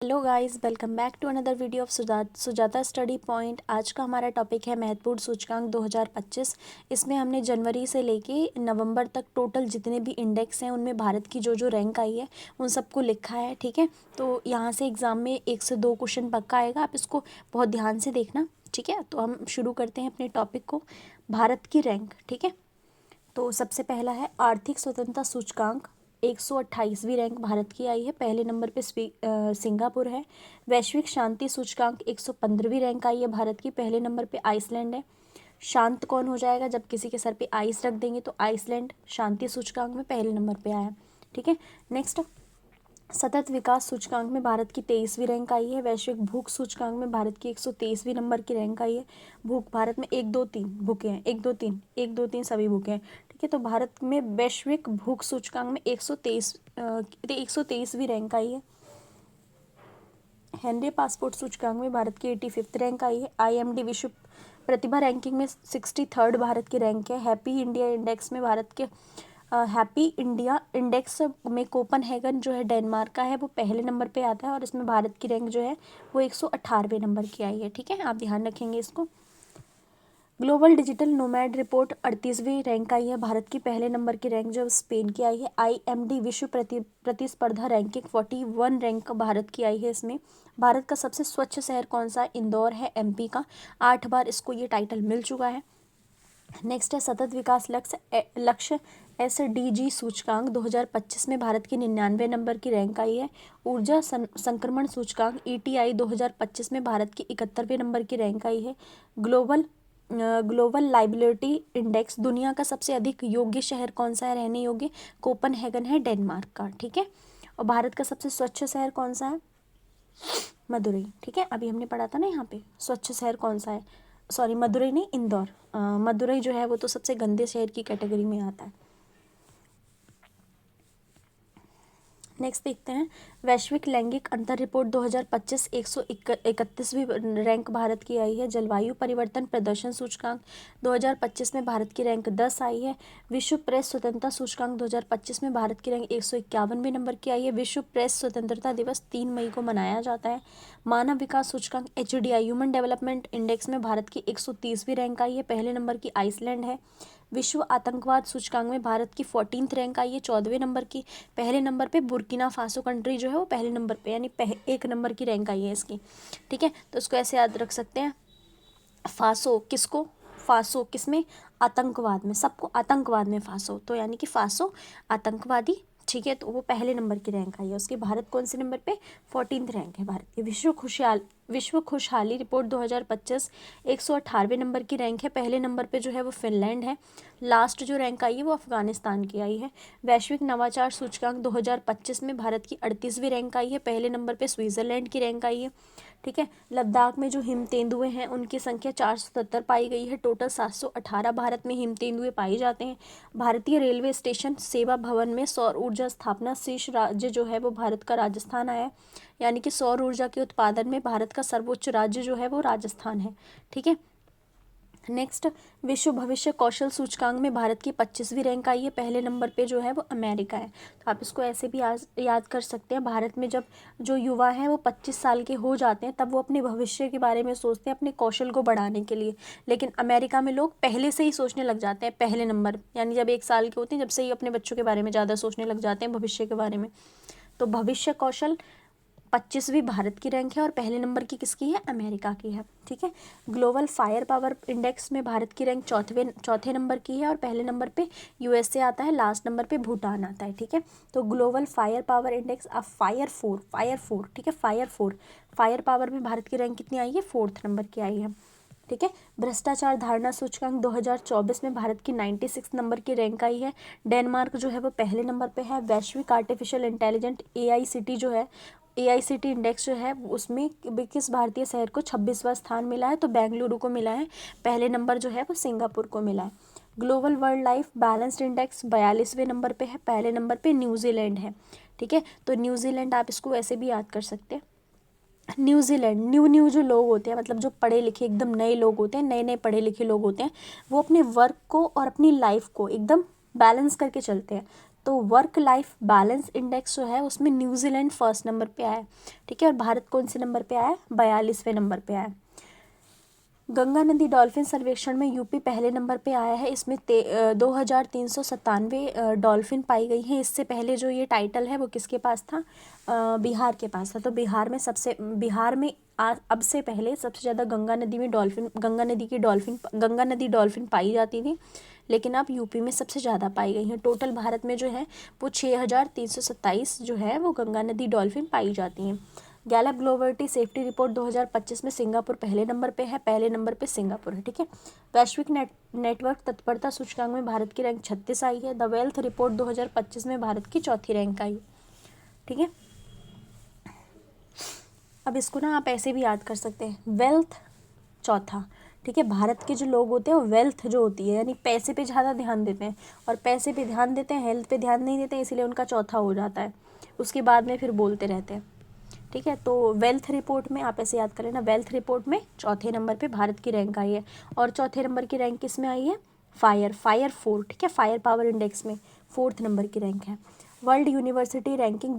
Hello guys, welcome back to another video of Sujata study point. आज का हमारा topic है महत्वपूर्ण सूचकांक 2025। इसमें हमने जनवरी से लेके नवंबर तक टोटल जितने भी इंडेक्स हैं उनमें भारत की जो जो रैंक आई है उन सबको लिखा है। ठीक है, तो यहाँ से एग्ज़ाम में 1 से 2 क्वेश्चन पक्का आएगा, आप इसको बहुत ध्यान से देखना। ठीक है, तो हम शुरू करते हैं अपने टॉपिक को, भारत की रैंक। ठीक है, तो सबसे पहला है आर्थिक स्वतंत्रता सूचकांक। 128वीं रैंक भारत की आई है, पहले नंबर पे सिंगापुर है। वैश्विक शांति सूचकांक 115वीं रैंक आई है भारत की, पहले नंबर पे आइसलैंड है। शांत कौन हो जाएगा जब किसी के सर पे आइस रख देंगे, तो आइसलैंड शांति सूचकांक में पहले नंबर पे आया। ठीक है, नेक्स्ट सतत विकास सूचकांक में भारत की 23वीं रैंक आई है। वैश्विक भूख सूचकांक में भारत की 123वीं नंबर की रैंक आई है। भूख भारत में 1 2 3 भूखे हैं, 1 2 3 सभी भूखे हैं। ठीक है, तो भारत में वैश्विक भूख सूचकांक में 123वीं रैंक आई है। हेनरी पासपोर्ट सूचकांक में भारत की 85th रैंक आई है। IMD विश्व प्रतिभा रैंकिंग में 63rd भारत की रैंक है। हैप्पी इंडिया इंडेक्स में भारत के हैप्पी इंडिया इंडेक्स में कोपनहेगन जो है डेनमार्क का है, वो पहले नंबर पे आता है और इसमें भारत की रैंक जो है वो 118वें नंबर की आई है। ठीक है, आप ध्यान रखेंगे इसको। ग्लोबल डिजिटल नोमैड रिपोर्ट 38वीं रैंक आई है भारत की, पहले नंबर की रैंक जो स्पेन की आई है। IMD विश्व प्रतिस्पर्धा रैंकिंग 41 रैंक भारत की आई है। इसमें भारत का सबसे स्वच्छ शहर कौन सा है? इंदौर है, MP का। 8 बार इसको ये टाइटल मिल चुका है। नेक्स्ट है सतत विकास लक्ष्य SDG सूचकांक 2025 में भारत की 99 नंबर की रैंक आई है। ऊर्जा संक्रमण सूचकांक ETI 2025 में भारत की 71वें नंबर की रैंक आई है। ग्लोबल लाइबिलिटी इंडेक्स दुनिया का सबसे अधिक योग्य शहर कौन सा है रहने योग्य? कोपनहेगन है, डेनमार्क का। ठीक है, और भारत का सबसे स्वच्छ शहर कौन सा है? मदुरई। ठीक है, अभी हमने पढ़ा था ना यहाँ पे स्वच्छ शहर कौन सा है, सॉरी मदुरई नहीं, इंदौर। मदुरई जो है वो तो सबसे गंदे शहर की कैटेगरी में आता है। नेक्स्ट देखते हैं वैश्विक लैंगिक अंतर रिपोर्ट 2025 131वीं रैंक भारत की आई है। जलवायु परिवर्तन प्रदर्शन सूचकांक 2025 में भारत की रैंक 10 आई है। विश्व प्रेस स्वतंत्रता सूचकांक 2025 में भारत की रैंक 151वें नंबर की आई है। विश्व प्रेस स्वतंत्रता दिवस 3 मई को मनाया जाता है। मानव विकास सूचकांक HDI ह्यूमन डेवलपमेंट इंडेक्स में भारत की 130वीं रैंक आई है, पहले नंबर की आइसलैंड है। विश्व आतंकवाद सूचकांक में भारत की 14th रैंक आई है, 14वें नंबर की। पहले नंबर पे बुर्किना फासो कंट्री जो है वो पहले नंबर पे, यानी 1 नंबर की रैंक आई है इसकी। ठीक है, तो इसको ऐसे याद रख सकते हैं। फासो किसको? फासो किसमें? आतंकवाद में, सबको आतंकवाद में फासो, तो यानी कि फासो आतंकवादी। ठीक है, तो वो पहले नंबर की रैंक आई है उसकी। भारत कौन से नंबर पे? 14th रैंक है भारत की। विश्व खुशहाली रिपोर्ट 2025 118वें नंबर की रैंक है, पहले नंबर पे जो है वो फिनलैंड है। लास्ट जो रैंक आई है वो अफगानिस्तान की आई है। वैश्विक नवाचार सूचकांक 2025 में भारत की 38वीं रैंक आई है, पहले नंबर पे स्विट्जरलैंड की रैंक आई है। ठीक है, लद्दाख में जो हिम तेंदुए हैं उनकी संख्या 470 पाई गई है। टोटल 718 भारत में हिम तेंदुए पाए जाते हैं। भारतीय रेलवे स्टेशन सेवा भवन में सौर ऊर्जा स्थापना शीर्ष राज्य जो है वो भारत का राजस्थान आया है, यानी कि सौर ऊर्जा के उत्पादन में भारत का सर्वोच्च राज्य जो है वो राजस्थान है। ठीक है, नेक्स्ट विश्व भविष्य कौशल सूचकांक में भारत की 25वीं रैंक आई है, पहले नंबर पे जो है वो अमेरिका है। तो आप इसको ऐसे भी याद कर सकते हैं। भारत में जब जो युवा हैं वो 25 साल के हो जाते हैं तब वो अपने भविष्य के बारे में सोचते हैं, अपने कौशल को बढ़ाने के लिए। लेकिन अमेरिका में लोग पहले से ही सोचने लग जाते हैं, पहले नंबर यानी जब 1 साल के होते हैं जब से ही अपने बच्चों के बारे में ज़्यादा सोचने लग जाते हैं, भविष्य के बारे में। तो भविष्य कौशल 25वीं भारत की रैंक है और पहले नंबर की किसकी है? अमेरिका की है। ठीक है, ग्लोबल फायर पावर इंडेक्स में भारत की रैंक चौथे नंबर की है और पहले नंबर पे USA आता है, लास्ट नंबर पे भूटान आता है। ठीक है, तो global fire power index fire four. ठीक है, फायर पावर में भारत की रैंक कितनी आई है? 4th नंबर की आई है। ठीक है, भ्रष्टाचार धारणा सूचकांक 2024 में भारत की 96 नंबर की रैंक आई है। डेनमार्क जो है वो पहले नंबर पे है। वैश्विक आर्टिफिशियल इंटेलिजेंट AICT जो है, AICT इंडेक्स जो है उसमें किस भारतीय शहर को 26वां स्थान मिला है? तो बेंगलुरु को मिला है। पहले नंबर जो है वो सिंगापुर को मिला है। Global world life balanced index 42वें नंबर पे है, पहले नंबर पे न्यूजीलैंड है। ठीक है, तो न्यूजीलैंड आप इसको ऐसे भी याद कर सकते हैं। न्यूजीलैंड, न्यू जो लोग होते हैं, मतलब जो पढ़े लिखे एकदम नए लोग होते हैं, नए नए पढ़े लिखे लोग होते हैं, वो अपने वर्क को और अपनी लाइफ को एकदम बैलेंस करके चलते हैं। तो वर्क लाइफ बैलेंस इंडेक्स जो है उसमें न्यूजीलैंड फर्स्ट नंबर पे आया है, ठीक है। और भारत कौन से नंबर पे आया है? 42वें नंबर पे आया है। गंगा नदी डॉल्फिन सर्वेक्षण में यूपी पहले नंबर पे आया है। इसमें 2397 डॉल्फिन पाई गई हैं। इससे पहले जो ये टाइटल है वो किसके पास था? बिहार के पास था। तो बिहार में अब से पहले सबसे ज़्यादा गंगा नदी डॉल्फिन पाई जाती थी, लेकिन अब यूपी में सबसे ज़्यादा पाई गई हैं। टोटल भारत में जो है वो 6327 जो है वो गंगा नदी डॉल्फिन पाई जाती हैं। गैलप ग्लोबलिटी सेफ्टी रिपोर्ट 2025 में सिंगापुर पहले नंबर पे है, पहले नंबर पे सिंगापुर है, ठीक है। वैश्विक नेटवर्क तत्परता सूचकांक में भारत की रैंक 36 आई है। द वेल्थ रिपोर्ट 2025 में भारत की चौथी रैंक आई, ठीक है। अब इसको ना आप ऐसे भी याद कर सकते हैं, वेल्थ चौथा, ठीक है। भारत के जो लोग होते हैं वो वेल्थ जो होती है यानी पैसे पे ज़्यादा ध्यान देते हैं, और पैसे पे ध्यान देते हैं, हेल्थ पे ध्यान नहीं देते हैं, इसीलिए उनका चौथा हो जाता है। उसके बाद में फिर बोलते रहते हैं, ठीक है। तो वेल्थ रिपोर्ट में आप ऐसे याद करें ना, वेल्थ रिपोर्ट में चौथे नंबर पे भारत की रैंक आई है। और चौथे नंबर की रैंक किस में आई है? फायर 4, ठीक है। फायर पावर इंडेक्स में 4th नंबर की रैंक है। वर्ल्ड यूनिवर्सिटी रैंकिंग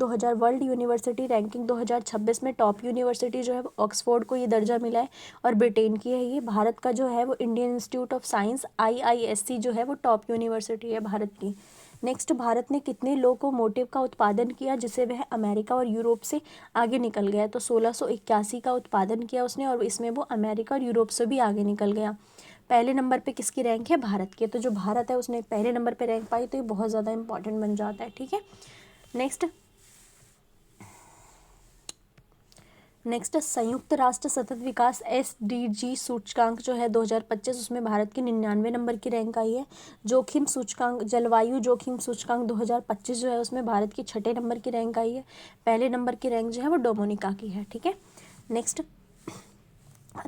2026 में टॉप यूनिवर्सिटी जो है वो ऑक्सफोर्ड को ये दर्जा मिला है, और ब्रिटेन की है ये। भारत का जो है वो Indian institute of science IISc जो है वो टॉप यूनिवर्सिटी है भारत की। नेक्स्ट, भारत ने कितने लोकोमोटिव का उत्पादन किया जिसे वह अमेरिका और यूरोप से आगे निकल गया? तो 1681 का उत्पादन किया उसने, और इसमें वो अमेरिका और यूरोप से भी आगे निकल गया। पहले नंबर पे किसकी रैंक है? भारत की। तो जो भारत है उसने पहले नंबर पे रैंक पाई, तो ये बहुत ज़्यादा इंपॉर्टेंट बन जाता है, ठीक है। नेक्स्ट संयुक्त राष्ट्र सतत विकास SDG सूचकांक जो है 2025, उसमें भारत की 99 नंबर की रैंक आई है। जोखिम सूचकांक, जलवायु जोखिम सूचकांक 2025 जो है उसमें भारत की 6 नंबर की रैंक आई है। पहले नंबर की रैंक जो है वो डोमिनिका की है, ठीक है। नेक्स्ट,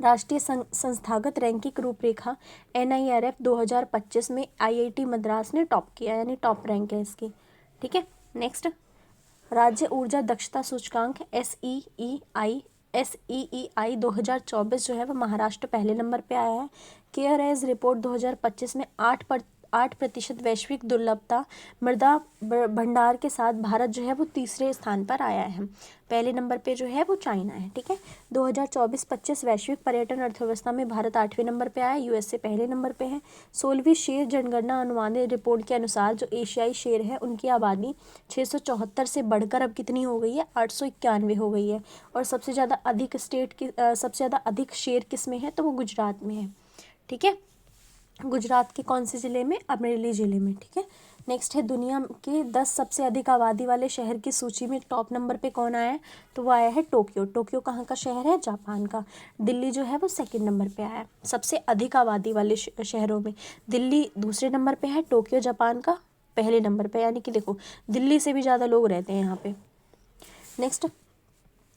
राष्ट्रीय संस्थागत रैंकिंग रूपरेखा NIRF 2025 में IIT मद्रास ने टॉप किया, यानी टॉप रैंक है इसकी, ठीक है। नेक्स्ट, राज्य ऊर्जा दक्षता सूचकांक SEEI 2024 जो है वो महाराष्ट्र पहले नंबर पे आया है। केयर एज रिपोर्ट 2025 में 8% वैश्विक दुर्लभता मृदा भंडार के साथ भारत जो है वो तीसरे स्थान पर आया है। पहले नंबर पे जो है वो चाइना है, ठीक है। 2024-25 वैश्विक पर्यटन अर्थव्यवस्था में भारत 8वें नंबर पे आया, USA पहले नंबर पे है। 16वीं शेर जनगणना अनुमानित रिपोर्ट के अनुसार जो एशियाई शेर है उनकी आबादी 674 से बढ़कर अब कितनी हो गई है? 891 हो गई है। और सबसे ज़्यादा अधिक शेर किस में है? तो वो गुजरात में है, ठीक है। गुजरात के कौन से ज़िले में? अमरेली ज़िले में, ठीक है। नेक्स्ट है, दुनिया के 10 सबसे अधिक आबादी वाले शहर की सूची में टॉप नंबर पे कौन आया है? तो वो आया है टोक्यो। टोक्यो कहाँ का शहर है? जापान का। दिल्ली जो है वो 2nd नंबर पे आया है सबसे अधिक आबादी वाले शहरों में। दिल्ली दूसरे नंबर पे है, टोक्यो जापान का पहले नंबर पे, यानी कि देखो दिल्ली से भी ज़्यादा लोग रहते हैं यहाँ पे। नेक्स्ट,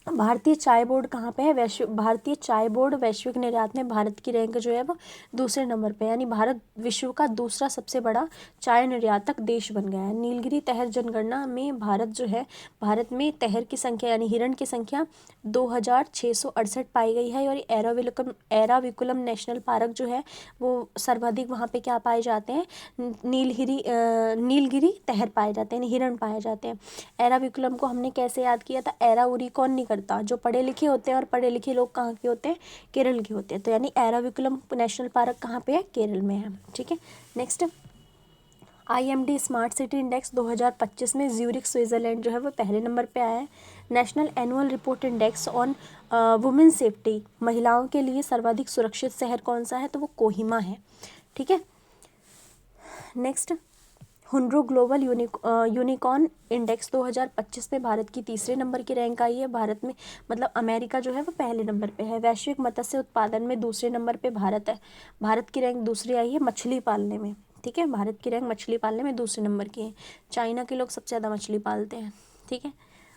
भारतीय चाय बोर्ड कहाँ पे है? भारतीय चाय बोर्ड वैश्विक निर्यात में भारत की रैंक जो है वो दूसरे नंबर पे, यानी भारत विश्व का दूसरा सबसे बड़ा चाय निर्यातक देश बन गया है। नीलगिरी तहर जनगणना में भारत में तहर की संख्या यानी हिरण की संख्या 2668 पाई गई है। और एराविकुलम नेशनल पार्क जो है वो सर्वाधिक वहाँ पे क्या पाए जाते हैं? नीलगिरी तहर पाए जाते हैं, हिरण पाए जाते हैं। एराविकुलम को हमने कैसे याद किया था? एराउरी कौन नहीं करता? जो पढ़े लिखे होते हैं, और पढ़े लिखे लोग कहाँ के होते हैं? केरल के होते हैं। तो यानी एराविकुलम नेशनल पार्क कहाँ पे है? केरल में है, ठीक है। Next, IMD smart city index 2025 में ज्यूरिख स्विट्जरलैंड जो है वो पहले नंबर पे आया है। National annual report index on women safety, महिलाओं के लिए सर्वाधिक सुरक्षित शहर कौन सा है? तो वो कोहिमा है, ठीक है। नेक्स्ट, हुनरो ग्लोबल यूनिकॉर्न इंडेक्स 2025 में भारत की तीसरे नंबर की रैंक आई है। भारत में मतलब अमेरिका जो है वो पहले नंबर पे है। वैश्विक मत्स्य उत्पादन में दूसरे नंबर पे भारत है। भारत की रैंक दूसरी आई है मछली पालने में, ठीक है। भारत की रैंक मछली पालने में दूसरे नंबर की है। चाइना के लोग सबसे ज़्यादा मछली पालते हैं, ठीक है,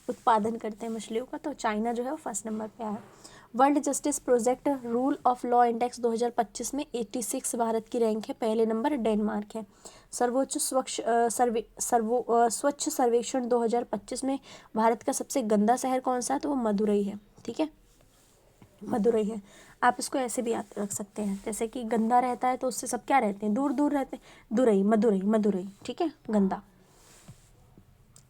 उत्पादन करते हैं मछलियों का, तो चाइना जो है वो फर्स्ट नंबर पे आया। World justice project rule of law index 2025 में 86 भारत की रैंक है। पहले नंबर डेनमार्क है। सर्वोच्च स्वच्छ सर्वेक्षण 2025 में भारत का सबसे गंदा शहर कौन सा है? तो वो मदुरई है, ठीक है, मदुरई है। आप इसको ऐसे भी याद रख सकते हैं, जैसे कि गंदा रहता है तो उससे सब क्या रहते हैं? दूर दूर रहते हैं। मदुरई, ठीक है, गंदा।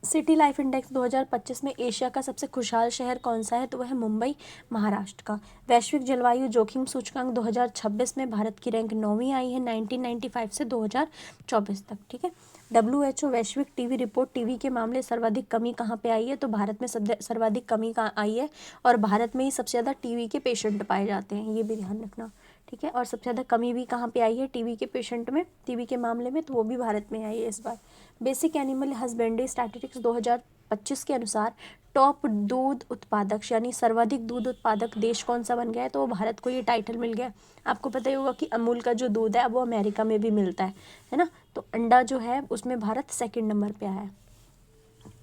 सिटी लाइफ इंडेक्स 2025 में एशिया का सबसे खुशहाल शहर कौन सा है, तो वह है मुंबई, महाराष्ट्र का। वैश्विक जलवायु जोखिम सूचकांक 2026 में भारत की रैंक 9वीं आई है 1995 से 2024 तक। ठीक है। WHO वैश्विक टीवी रिपोर्ट, टीवी के मामले सर्वाधिक कमी कहाँ पे आई है, तो भारत में सर्वाधिक कमी कहाँ आई है, और भारत में ही सबसे ज़्यादा टीवी के पेशेंट पाए जाते हैं, ये भी ध्यान रखना। ठीक है। और सबसे ज़्यादा कमी भी कहाँ पे आई है टीवी के पेशेंट में, टीवी के मामले में, तो वो भी भारत में आई है इस बार। बेसिक एनिमल हस्बेंड्री स्टैटिस्टिक्स 2025 के अनुसार टॉप दूध उत्पादक यानी सर्वाधिक दूध उत्पादक देश कौन सा बन गया है, तो वो भारत को ये टाइटल मिल गया। आपको पता ही होगा कि अमूल का जो दूध है वो अमेरिका में भी मिलता है ना। तो अंडा जो है उसमें भारत सेकंड नंबर पे आया है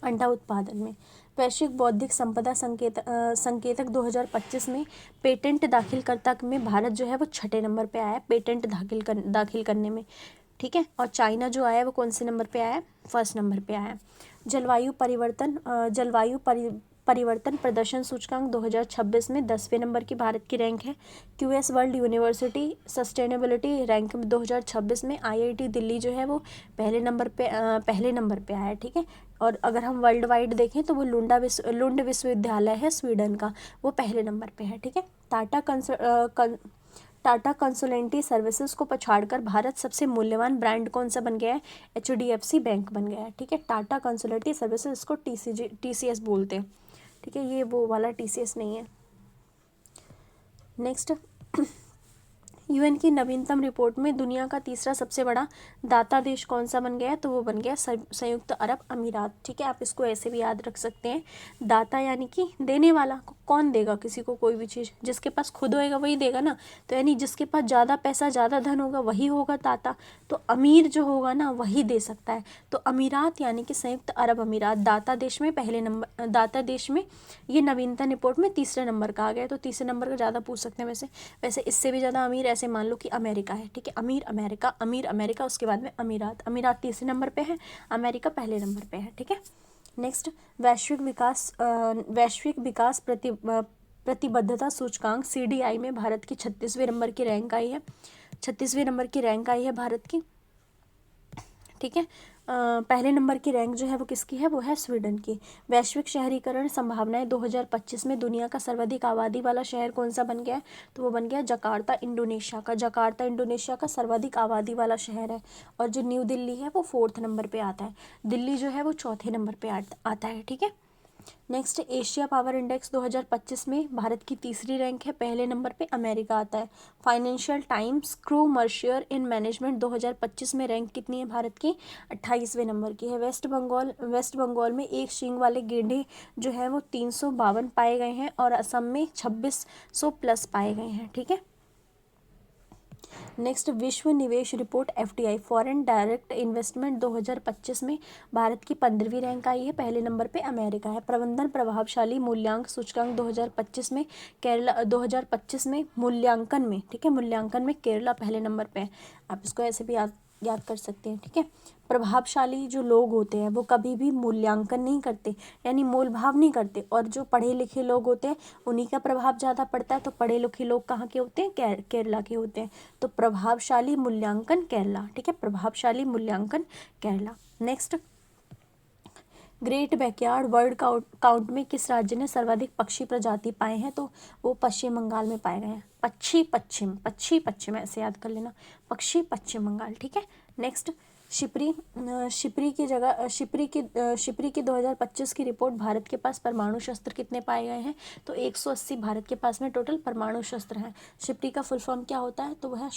अंडा उत्पादन में। वैश्विक बौद्धिक संपदा संकेतक 2025 में पेटेंट दाखिलकर्ता में भारत जो है वो 6ठे नंबर पे आया है पेटेंट दाखिल करने में। ठीक है। और चाइना जो आया है वो कौन से नंबर पे आया है, फर्स्ट नंबर पे आया है। जलवायु परिवर्तन प्रदर्शन सूचकांक 2026 में 10वें नंबर की भारत की रैंक है। QS world university sustainability rank में 2026 में IIT दिल्ली जो है वो पहले नंबर पे आया है। ठीक है। और अगर हम वर्ल्ड वाइड देखें तो वो लुंड विश्वविद्यालय है स्वीडन का, वो पहले नंबर पे है। ठीक है। टाटा कंसल्टेंसी सर्विसेज को पछाड़कर भारत सबसे मूल्यवान ब्रांड कौन सा बन गया है, HDFC बैंक बन गया है। ठीक है। टाटा कंसल्टेंसी सर्विसेज, इसको TCS बोलते हैं। ठीक है। ये वो वाला TCS नहीं है। नेक्स्ट, UN की नवीनतम रिपोर्ट में दुनिया का तीसरा सबसे बड़ा दाता देश कौन सा बन गया है, तो वो बन गया संयुक्त अरब अमीरात। ठीक है। आप इसको ऐसे भी याद रख सकते हैं, दाता यानी कि देने वाला। कौन देगा किसी को कोई भी चीज़, जिसके पास खुद होएगा वही देगा ना। तो यानी जिसके पास ज़्यादा पैसा ज़्यादा धन होगा वही होगा दाता। तो अमीर जो होगा ना वही दे सकता है। तो अमीरात यानी कि संयुक्त अरब अमीरात दाता देश में ये नवीनतम रिपोर्ट में तीसरे नंबर का आ गया। तो तीसरे नंबर का ज़्यादा पूछ सकते हैं वैसे इससे भी ज़्यादा अमीर ऐसे मान लो कि अमेरिका है। ठीक है। अमीर अमेरिका, उसके बाद में अमीरात तीसरे नंबर पे है, अमेरिका पहले नंबर पे है। ठीक है। नेक्स्ट, वैश्विक विकास प्रतिबद्धता सूचकांक CDI में भारत की 36वें नंबर की रैंक आई है। 36वें नंबर की रैंक आई है भारत की। ठीक है। पहले नंबर की रैंक जो है वो किसकी है, वो है स्वीडन की। वैश्विक शहरीकरण संभावनाएं 2025 में दुनिया का सर्वाधिक आबादी वाला शहर कौन सा बन गया है, तो वो बन गया जकार्ता इंडोनेशिया का सर्वाधिक आबादी वाला शहर है। और जो न्यू दिल्ली है वो 4th नंबर पे आता है। दिल्ली जो है वो 4थे नंबर पे आता है। ठीक है। नेक्स्ट, एशिया पावर इंडेक्स 2025 में भारत की तीसरी रैंक है, पहले नंबर पे अमेरिका आता है। फाइनेंशियल टाइम्स क्रू मर्शियर इन मैनेजमेंट 2025 में रैंक कितनी है भारत की, 28वें नंबर की है। वेस्ट बंगाल में एक सींग वाले गेंडे जो है वो 352 पाए गए हैं, और असम में 2600 प्लस पाए गए हैं। ठीक है। नेक्स्ट, विश्व निवेश report FDI foreign direct investment 2025 में भारत की 15वीं रैंक आई है, पहले नंबर पे अमेरिका है। प्रबंधन प्रभावशाली मूल्यांक सूचकांक 2025 में केरला 2025 में मूल्यांकन में, ठीक है, मूल्यांकन में केरला पहले नंबर पे है। आप इसको ऐसे भी याद कर सकते हैं। ठीक है। प्रभावशाली जो लोग होते हैं वो कभी भी मूल्यांकन नहीं करते, यानी मोल भाव नहीं करते, और जो पढ़े लिखे लोग होते हैं उन्हीं का प्रभाव ज़्यादा पड़ता है। तो पढ़े लिखे लोग कहाँ के होते हैं, केरला के होते हैं। तो प्रभावशाली मूल्यांकन केरला। ठीक है। प्रभावशाली मूल्यांकन Kerala. Next, great backyard world count में किस राज्य ने सर्वाधिक पक्षी प्रजाति पाए हैं, तो वो पश्चिम बंगाल में पाए गए हैं। पक्षी पश्चिम ऐसे याद कर लेना, पक्षी पश्चिम बंगाल। ठीक है। नेक्स्ट, शिपरी की 2025 की रिपोर्ट, भारत के पास परमाणु शस्त्र कितने पाए गए हैं, तो 180 भारत के पास में टोटल परमाणु शस्त्र हैं। शिपरी का फुल फॉर्म क्या होता है, तो वह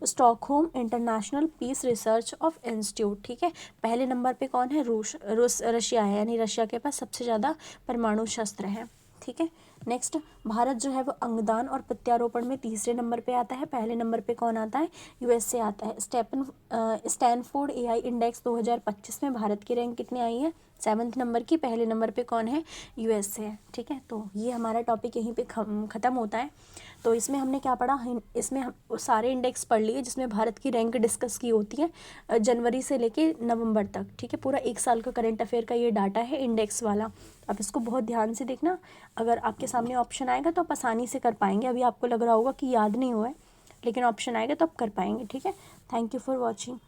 Stockholm International Peace Research of Institute. ठीक है। पहले नंबर पे कौन है, रशिया है, यानी रशिया के पास सबसे ज़्यादा परमाणु शस्त्र हैं। ठीक है। नेक्स्ट, भारत जो है वो अंगदान और प्रत्यारोपण में तीसरे नंबर पे आता है, पहले नंबर पे कौन आता है, USA आता है। स्टैनफोर्ड AI इंडेक्स 2025 में भारत की रैंक कितनी आई है, 7th नंबर की, पहले नंबर पे कौन है, USA है। ठीक है। तो ये हमारा टॉपिक यहीं पे ख़त्म होता है। तो इसमें हमने क्या पढ़ा, इसमें हम सारे इंडेक्स पढ़ लिए जिसमें भारत की रैंक डिस्कस की होती है जनवरी से लेके नवंबर तक। ठीक है। पूरा 1 साल का करंट अफेयर का ये डाटा है इंडेक्स वाला। आप इसको बहुत ध्यान से देखना, अगर आपके सामने ऑप्शन आएगा तो आप आसानी से कर पाएंगे। अभी आपको लग रहा होगा कि याद नहीं हुआ है, लेकिन ऑप्शन आएगा तो आप कर पाएंगे। ठीक है। Thank you for watching.